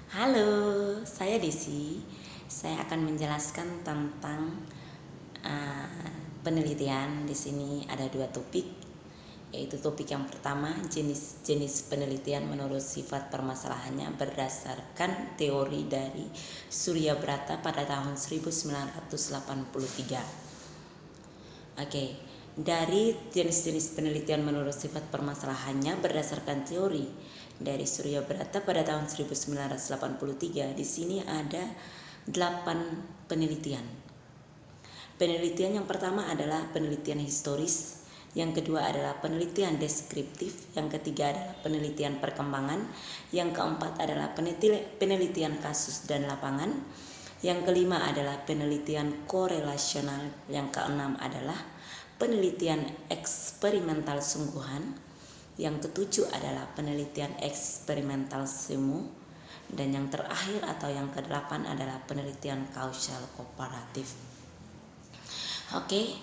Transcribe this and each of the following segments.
Halo, saya Desi. Saya akan menjelaskan tentang penelitian. Di sini ada dua topik, yaitu topik yang pertama jenis-jenis penelitian menurut sifat permasalahannya berdasarkan teori dari Surya Brata pada tahun 1983. Oke, dari jenis-jenis penelitian menurut sifat permasalahannya berdasarkan teori dari Surya Brata pada tahun 1983, di sini ada 8 penelitian. Penelitian yang pertama adalah penelitian historis, yang kedua adalah penelitian deskriptif, yang ketiga adalah penelitian perkembangan, yang keempat adalah penelitian kasus dan lapangan, yang kelima adalah penelitian korelasional, yang keenam adalah penelitian eksperimental sungguhan, yang ketujuh adalah penelitian eksperimental semu, dan yang terakhir atau yang kedelapan adalah penelitian kausal komparatif. Oke,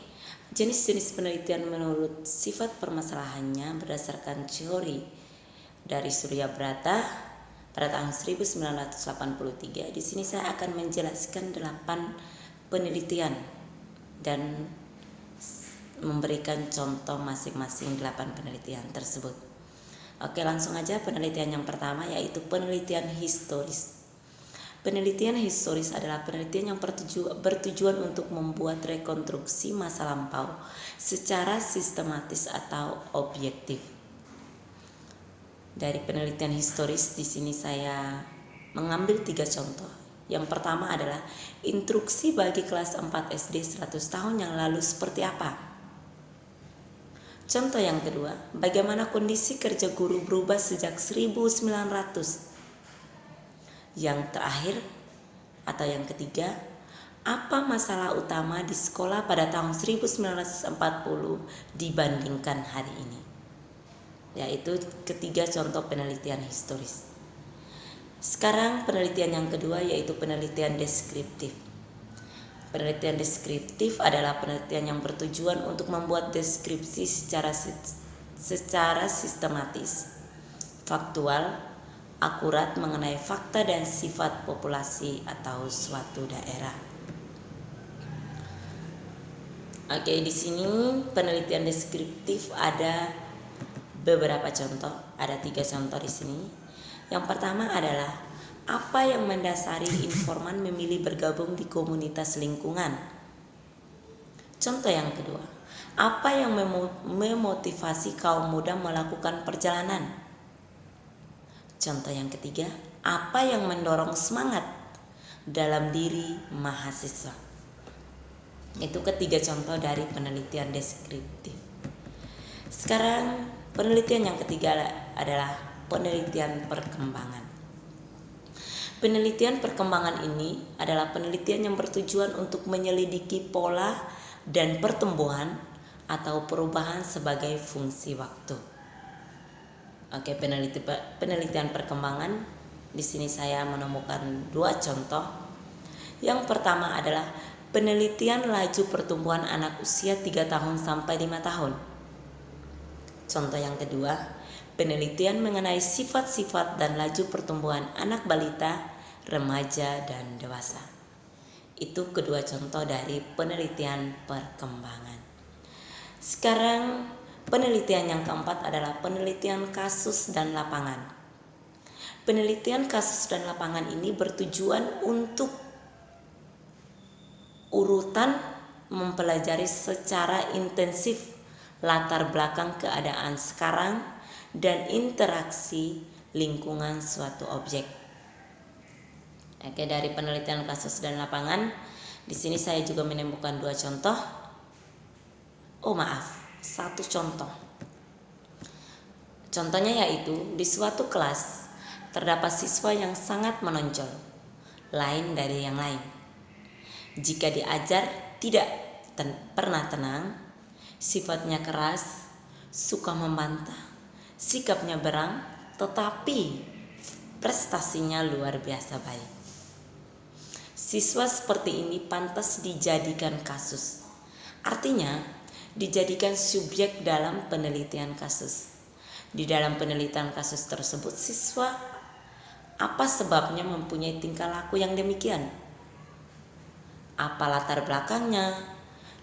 jenis-jenis penelitian menurut sifat permasalahannya berdasarkan teori dari Surya Brata pada tahun 1983. Di sini saya akan menjelaskan 8 penelitian dan memberikan contoh masing-masing 8 penelitian tersebut. Oke, langsung aja penelitian yang pertama, yaitu penelitian historis. Penelitian historis adalah penelitian yang bertujuan untuk membuat rekonstruksi masa lampau secara sistematis atau objektif. Dari penelitian historis di sini saya mengambil 3 contoh. Yang pertama adalah instruksi bagi kelas 4 SD 100 tahun yang lalu seperti apa? Contoh yang kedua, bagaimana kondisi kerja guru berubah sejak 1900? Yang terakhir atau yang ketiga, apa masalah utama di sekolah pada tahun 1940 dibandingkan hari ini? Yaitu ketiga contoh penelitian historis. Sekarang penelitian yang kedua, yaitu penelitian deskriptif. Penelitian deskriptif adalah penelitian yang bertujuan untuk membuat deskripsi secara sistematis, faktual, akurat mengenai fakta dan sifat populasi atau suatu daerah. Oke, di sini penelitian deskriptif ada beberapa contoh, ada 3 contoh di sini. Yang pertama adalah apa yang mendasari informan memilih bergabung di komunitas lingkungan. Contoh yang kedua, apa yang memotivasi kaum muda melakukan perjalanan. Contoh yang ketiga, apa yang mendorong semangat dalam diri mahasiswa. Itu ketiga contoh dari penelitian deskriptif. Sekarang penelitian yang ketiga adalah penelitian perkembangan. Penelitian perkembangan ini adalah penelitian yang bertujuan untuk menyelidiki pola dan pertumbuhan atau perubahan sebagai fungsi waktu. Oke, penelitian perkembangan di sini saya menemukan 2 contoh. Yang pertama adalah penelitian laju pertumbuhan anak usia 3 tahun sampai 5 tahun. Contoh yang kedua, penelitian mengenai sifat-sifat dan laju pertumbuhan anak balita, remaja, dan dewasa. Itu kedua contoh dari penelitian perkembangan. Sekarang penelitian yang keempat adalah penelitian kasus dan lapangan. Penelitian kasus dan lapangan ini bertujuan untuk urutan mempelajari secara intensif latar belakang keadaan sekarang dan interaksi lingkungan suatu objek. Oke, dari penelitian kasus dan lapangan, di sini saya juga menemukan 2 contoh. Satu contoh. Contohnya yaitu di suatu kelas terdapat siswa yang sangat menonjol, lain dari yang lain. Jika diajar tidak pernah tenang, sifatnya keras, suka membantah, sikapnya berang, tetapi prestasinya luar biasa baik. Siswa seperti ini pantas dijadikan kasus. Artinya, dijadikan subjek dalam penelitian kasus. Di dalam penelitian kasus tersebut, siswa Apa sebabnya mempunyai tingkah laku yang demikian? Apa latar belakangnya?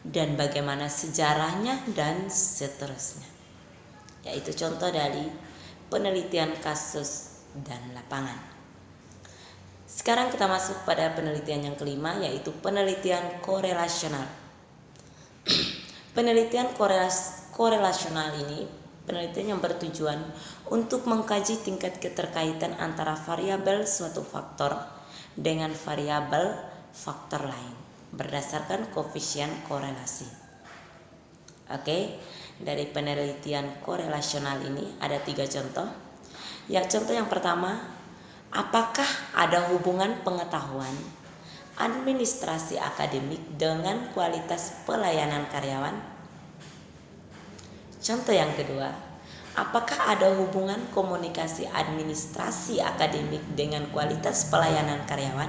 Dan bagaimana sejarahnya dan seterusnya. Yaitu contoh dari penelitian kasus dan lapangan. Sekarang kita masuk pada penelitian yang kelima, yaitu penelitian korelasional. Penelitian korelasional ini penelitian yang bertujuan untuk mengkaji tingkat keterkaitan antara variabel suatu faktor dengan variabel faktor lain berdasarkan koefisien korelasi. Oke, dari penelitian korelasional ini ada 3 contoh. Ya, contoh yang pertama, apakah ada hubungan pengetahuan administrasi akademik dengan kualitas pelayanan karyawan? Contoh yang kedua, apakah ada hubungan komunikasi administrasi akademik dengan kualitas pelayanan karyawan?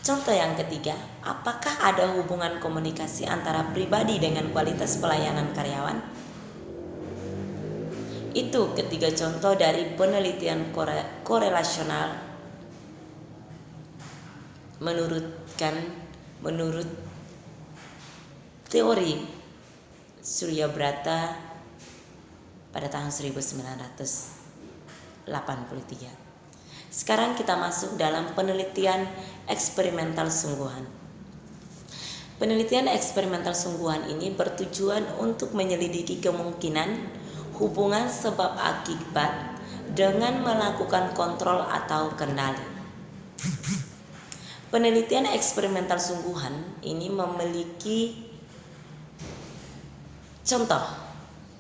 Contoh yang ketiga, apakah ada hubungan komunikasi antara pribadi dengan kualitas pelayanan karyawan? Itu ketiga contoh dari penelitian korelasional menurut teori Surya Brata pada tahun 1983. Sekarang kita masuk dalam penelitian eksperimental sungguhan. Penelitian eksperimental sungguhan ini bertujuan untuk menyelidiki kemungkinan hubungan sebab akibat dengan melakukan kontrol atau kendali. Penelitian eksperimental sungguhan ini memiliki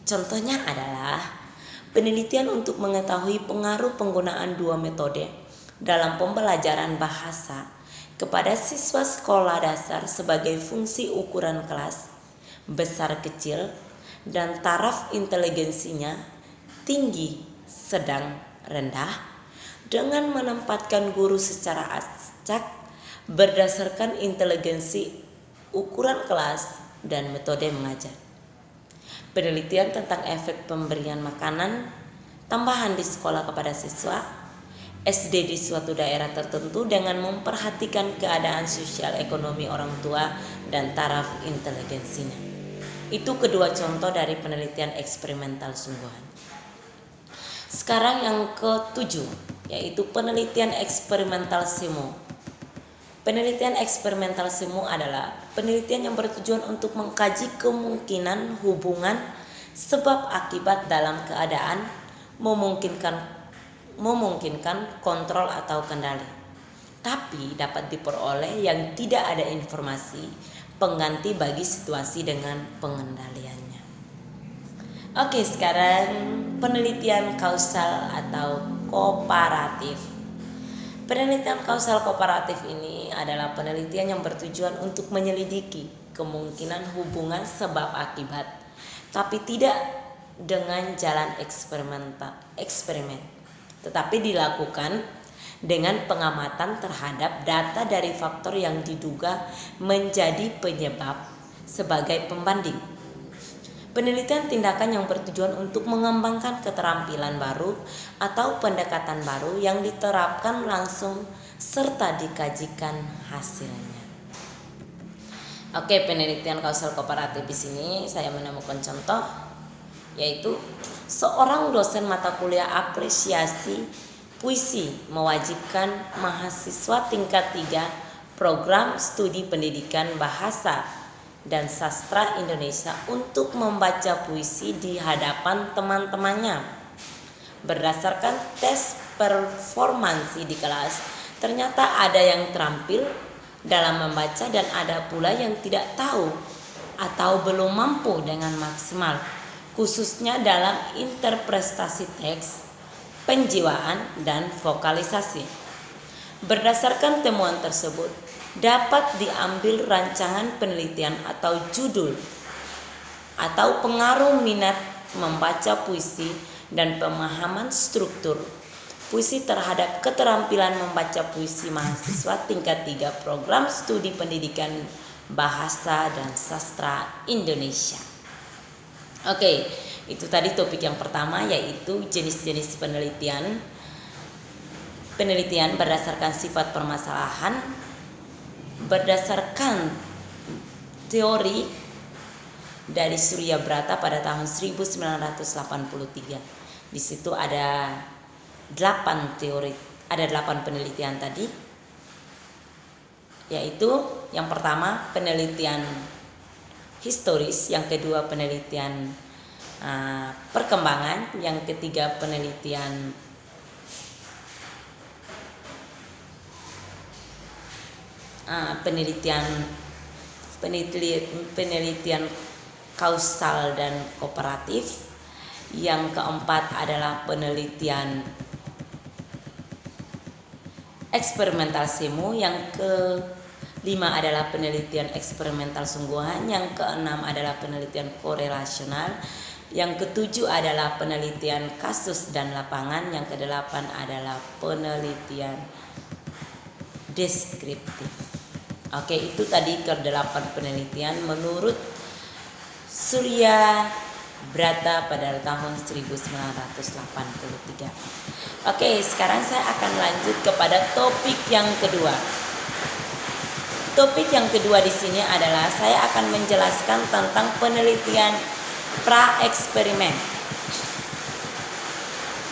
contohnya adalah penelitian untuk mengetahui pengaruh penggunaan 2 metode dalam pembelajaran bahasa kepada siswa sekolah dasar sebagai fungsi ukuran kelas besar kecil dan taraf inteligensinya tinggi, sedang, rendah dengan menempatkan guru secara acak berdasarkan inteligensi ukuran kelas dan metode mengajar. Penelitian tentang efek pemberian makanan tambahan di sekolah kepada siswa SD di suatu daerah tertentu dengan memperhatikan keadaan sosial ekonomi orang tua dan taraf inteligensinya. Itu kedua contoh dari penelitian eksperimental sungguhan. Sekarang yang ke-7, yaitu penelitian eksperimental semu. Penelitian eksperimental semu adalah penelitian yang bertujuan untuk mengkaji kemungkinan hubungan sebab akibat dalam keadaan memungkinkan kontrol atau kendali, tapi dapat diperoleh yang tidak ada informasi pengganti bagi situasi dengan pengendaliannya. Oke, sekarang penelitian kausal atau komparatif. Penelitian kausal komparatif ini adalah penelitian yang bertujuan untuk menyelidiki kemungkinan hubungan sebab akibat, tapi tidak dengan jalan eksperimen, tetapi dilakukan dengan pengamatan terhadap data dari faktor yang diduga menjadi penyebab sebagai pembanding. Penelitian tindakan yang bertujuan untuk mengembangkan keterampilan baru atau pendekatan baru yang diterapkan langsung serta dikajikan hasilnya. Oke, penelitian kausal komparatif di sini saya menemukan contoh, yaitu seorang dosen mata kuliah apresiasi puisi mewajibkan mahasiswa tingkat 3 program studi pendidikan bahasa dan sastra Indonesia untuk membaca puisi di hadapan teman-temannya. Berdasarkan tes performansi di kelas, ternyata ada yang terampil dalam membaca dan ada pula yang tidak tahu atau belum mampu dengan maksimal, khususnya dalam interpretasi teks, penjiwaan, dan vokalisasi. Berdasarkan temuan tersebut, dapat diambil rancangan penelitian atau judul atau pengaruh minat membaca puisi dan pemahaman struktur puisi terhadap keterampilan membaca puisi mahasiswa tingkat 3 program studi pendidikan bahasa dan sastra Indonesia. Oke, itu tadi topik yang pertama, yaitu jenis-jenis penelitian penelitian berdasarkan sifat permasalahan berdasarkan teori dari Surya Brata pada tahun 1983. Di situ ada 8 penelitian tadi, yaitu yang pertama penelitian historis, yang kedua penelitian perkembangan, yang ketiga penelitian kausal dan kooperatif, yang keempat adalah penelitian eksperimental semu, yang kelima adalah penelitian eksperimental sungguhan, yang keenam adalah penelitian korelasional, yang ketujuh adalah penelitian kasus dan lapangan, yang kedelapan adalah penelitian deskriptif. Oke, itu tadi ke-8 penelitian menurut Surya Brata pada tahun 1983. Oke, sekarang saya akan lanjut kepada topik yang kedua. Topik yang kedua di sini adalah saya akan menjelaskan tentang penelitian pra-eksperimen.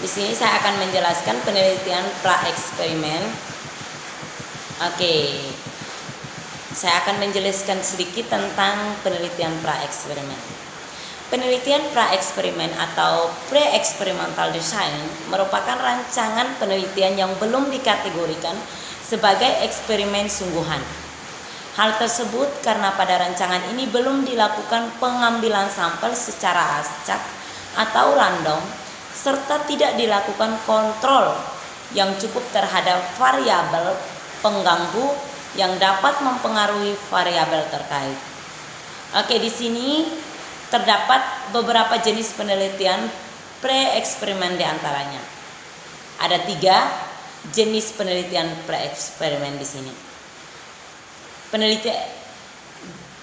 Di sini saya akan menjelaskan penelitian pra-eksperimen. Oke. Saya akan menjelaskan sedikit tentang penelitian pra-eksperimen. Penelitian pra-eksperimen atau pre-experimental design merupakan rancangan penelitian yang belum dikategorikan sebagai eksperimen sungguhan. Hal tersebut karena pada rancangan ini belum dilakukan pengambilan sampel secara acak atau random, serta tidak dilakukan kontrol yang cukup terhadap variabel pengganggu yang dapat mempengaruhi variabel terkait. Oke, di sini terdapat beberapa jenis penelitian pre-eksperimen di antaranya. Ada 3 jenis penelitian pre-eksperimen di sini.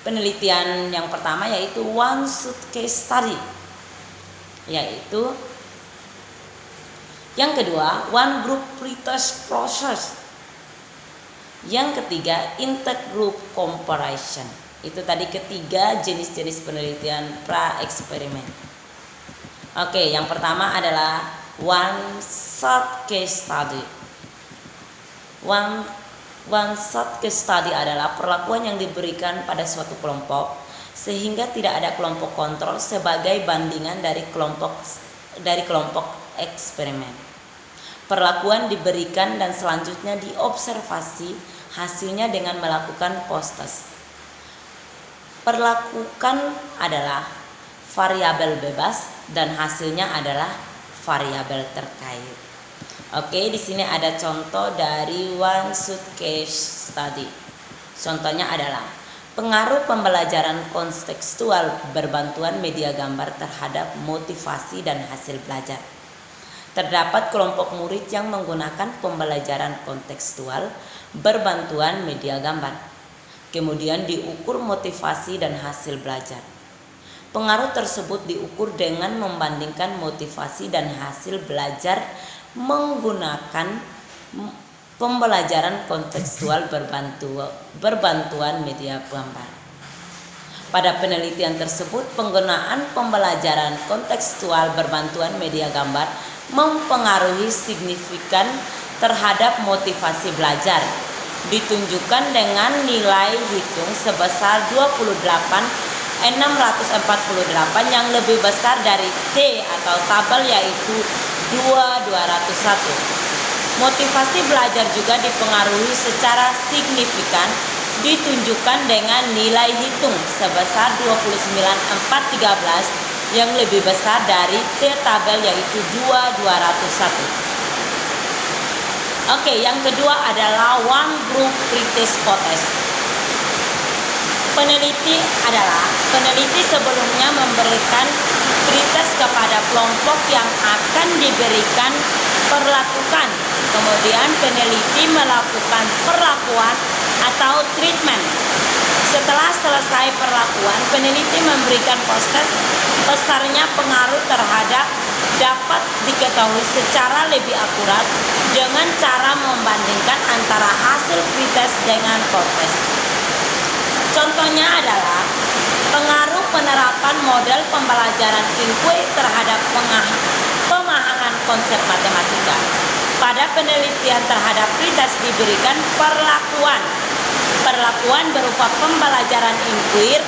Penelitian yang pertama yaitu one shot case study, yaitu yang kedua one group pretest process, yang ketiga intergroup comparison. Itu tadi ketiga jenis-jenis penelitian pra-eksperimen. Oke, yang pertama adalah one shot case study. One shot case study adalah perlakuan yang diberikan pada suatu kelompok sehingga tidak ada kelompok kontrol sebagai bandingan dari kelompok eksperimen. Perlakuan diberikan dan selanjutnya diobservasi hasilnya dengan melakukan post-test. Perlakukan adalah variabel bebas dan hasilnya adalah variabel terkait. Oke, di sini ada contoh dari one shot case study. Contohnya adalah pengaruh pembelajaran kontekstual berbantuan media gambar terhadap motivasi dan hasil belajar. Terdapat kelompok murid yang menggunakan pembelajaran kontekstual berbantuan media gambar. Kemudian diukur motivasi dan hasil belajar. Pengaruh tersebut diukur dengan membandingkan motivasi dan hasil belajar menggunakan pembelajaran kontekstual berbantuan media gambar. Pada penelitian tersebut, penggunaan pembelajaran kontekstual berbantuan media gambar mempengaruhi signifikan terhadap motivasi belajar, ditunjukkan dengan nilai hitung sebesar 28.648 yang lebih besar dari T atau tabel yaitu 2.201. Motivasi belajar juga dipengaruhi secara signifikan, ditunjukkan dengan nilai hitung sebesar 29.413 yang lebih besar dari T tabel yaitu 2.201. Oke, yang kedua adalah one group pretest test. Peneliti sebelumnya memberikan pretest kepada kelompok yang akan diberikan perlakuan. Kemudian peneliti melakukan perlakuan atau treatment. Setelah selesai perlakuan, peneliti memberikan post-test besarnya pengaruh terhadap dapat diketahui secara lebih akurat dengan cara membandingkan antara hasil pretest dengan post-test. Contohnya adalah pengaruh penerapan model pembelajaran inquiry terhadap pemahaman konsep matematika. Pada penelitian terhadap pretest diberikan perlakuan berupa pembelajaran inquiry.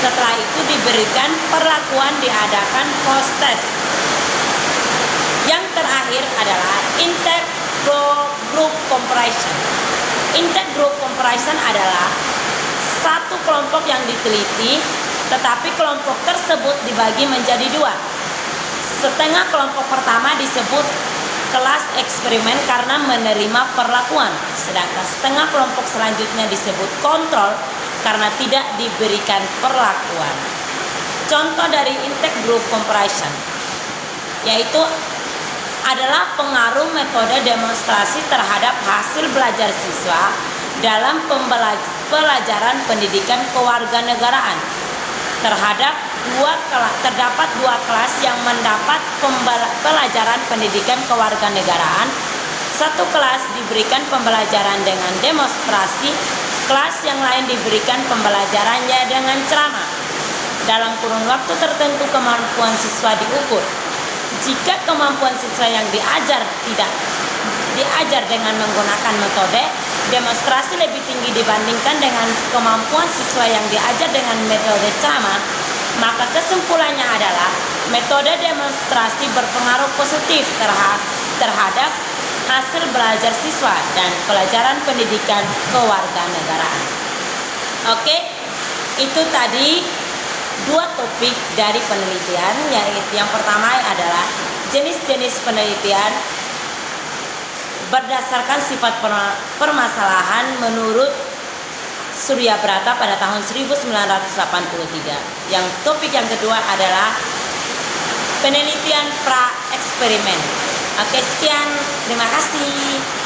Setelah itu diberikan perlakuan diadakan post-test. Yang terakhir adalah intergroup comparison. Intergroup comparison adalah satu kelompok yang diteliti, tetapi kelompok tersebut dibagi menjadi dua. Setengah kelompok pertama disebut kelas eksperimen karena menerima perlakuan, sedangkan setengah kelompok selanjutnya disebut kontrol karena tidak diberikan perlakuan. Contoh dari intergroup comparison yaitu adalah pengaruh metode demonstrasi terhadap hasil belajar siswa dalam pelajaran pendidikan kewarganegaraan. Terdapat dua kelas yang mendapat pelajaran pendidikan kewarganegaraan. Satu kelas diberikan pembelajaran dengan demonstrasi, kelas yang lain diberikan pembelajarannya dengan ceramah. Dalam kurun waktu tertentu kemampuan siswa diukur. Jika kemampuan siswa yang diajar tidak diajar dengan menggunakan metode demonstrasi lebih tinggi dibandingkan dengan kemampuan siswa yang diajar dengan metode ceramah, maka kesimpulannya adalah metode demonstrasi berpengaruh positif terhadap hasil belajar siswa dan pelajaran pendidikan kewarganegaraan. Oke, itu tadi dua topik dari penelitian, yaitu yang pertama adalah jenis-jenis penelitian berdasarkan sifat permasalahan menurut Surya Brata pada tahun 1983. Yang topik yang kedua adalah penelitian pra-eksperimen. Oke, sekian. Terima kasih.